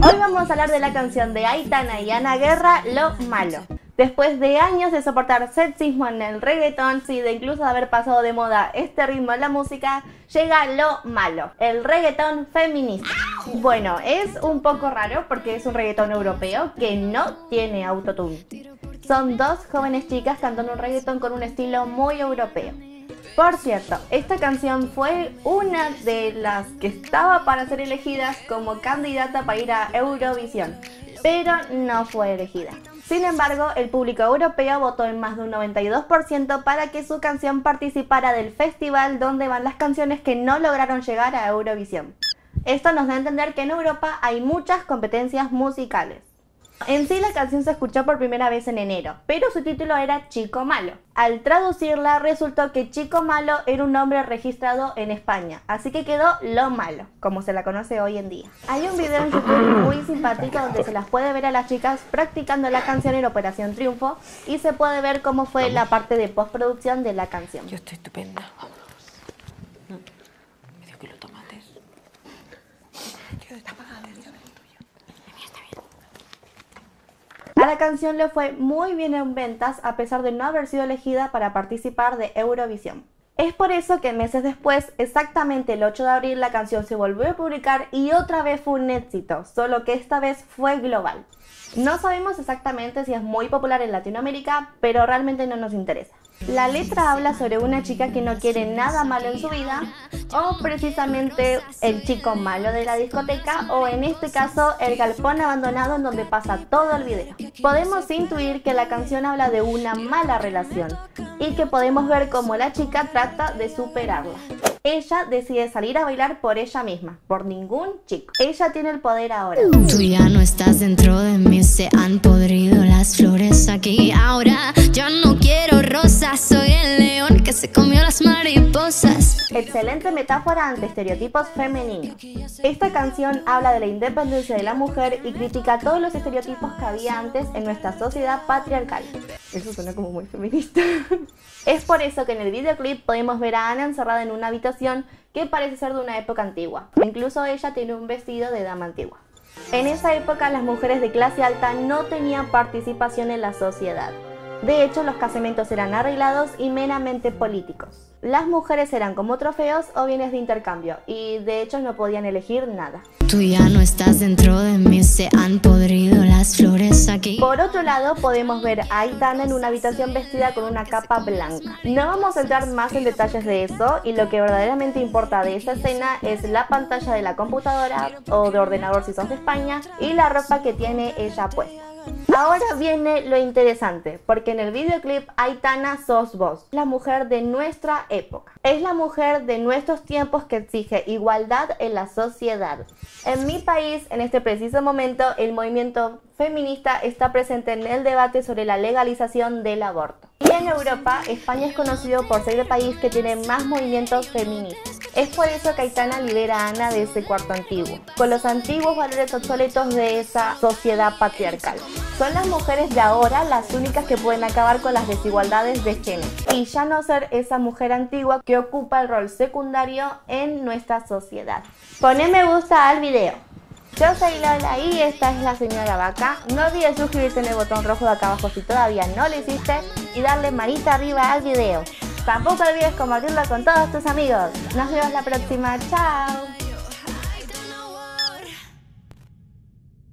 Hoy vamos a hablar de la canción de Aitana y Ana Guerra, Lo Malo. Después de años de soportar sexismo en el reggaetón, y de incluso haber pasado de moda este ritmo en la música, llega Lo Malo, el reggaetón feminista. Bueno, es un poco raro porque es un reggaetón europeo que no tiene autotune. Son dos jóvenes chicas cantando un reggaetón con un estilo muy europeo. Por cierto, esta canción fue una de las que estaba para ser elegidas como candidata para ir a Eurovisión, pero no fue elegida. Sin embargo, el público europeo votó en más de un 92% para que su canción participara del festival donde van las canciones que no lograron llegar a Eurovisión. Esto nos da a entender que en Europa hay muchas competencias musicales. En sí la canción se escuchó por primera vez en enero, pero su título era Chico Malo. Al traducirla resultó que Chico Malo era un nombre registrado en España, así que quedó Lo Malo, como se la conoce hoy en día. Hay un video en YouTube muy simpático donde se las puede ver a las chicas practicando la canción en Operación Triunfo y se puede ver cómo fue la parte de postproducción de la canción. Yo estoy estupenda, vámonos. Me dio que lo tomates. Tío, está apagada, tío. A la canción le fue muy bien en ventas a pesar de no haber sido elegida para participar de Eurovisión. Es por eso que meses después, exactamente el 8 de abril, la canción se volvió a publicar y otra vez fue un éxito, solo que esta vez fue global. No sabemos exactamente si es muy popular en Latinoamérica, pero realmente no nos interesa. La letra habla sobre una chica que no quiere nada malo en su vida, o precisamente el chico malo de la discoteca, o en este caso el galpón abandonado en donde pasa todo el video. Podemos intuir que la canción habla de una mala relación y que podemos ver cómo la chica trata de superarla. Ella decide salir a bailar por ella misma, por ningún chico. Ella tiene el poder ahora. Tú ya no estás dentro de mí, se han podrido las flores aquí. Ahora yo no quiero rosas, soy el león que se comió las mariposas. Excelente metáfora ante estereotipos femeninos. Esta canción habla de la independencia de la mujer y critica todos los estereotipos que había antes en nuestra sociedad patriarcal. Eso suena como muy feminista. Es por eso que en el videoclip podemos ver a Ana encerrada en una habitación que parece ser de una época antigua. Incluso ella tiene un vestido de dama antigua. En esa época las mujeres de clase alta no tenían participación en la sociedad. De hecho, los casamientos eran arreglados y meramente políticos. Las mujeres eran como trofeos o bienes de intercambio y de hecho no podían elegir nada. Tú ya no estás dentro de mí, se han podrido las flores aquí. Por otro lado, podemos ver a Aitana en una habitación vestida con una capa blanca. No vamos a entrar más en detalles de eso y lo que verdaderamente importa de esta escena es la pantalla de la computadora o de ordenador si sos de España y la ropa que tiene ella puesta. Ahora viene lo interesante, porque en el videoclip Aitana sos vos, la mujer de nuestra época. Es la mujer de nuestros tiempos que exige igualdad en la sociedad. En mi país, en este preciso momento, el movimiento feminista está presente en el debate sobre la legalización del aborto. Y en Europa, España es conocido por ser el país que tiene más movimientos feministas. Es por eso que Aitana libera a Ana de ese cuarto antiguo, con los antiguos valores obsoletos de esa sociedad patriarcal. Son las mujeres de ahora las únicas que pueden acabar con las desigualdades de género y ya no ser esa mujer antigua que ocupa el rol secundario en nuestra sociedad. Poné me gusta al video. Yo soy Lola y esta es la señora Vaca. No olvides suscribirte en el botón rojo de acá abajo si todavía no lo hiciste y darle manita arriba al video. Tampoco olvides compartirlo con todos tus amigos. Nos vemos la próxima. Chao.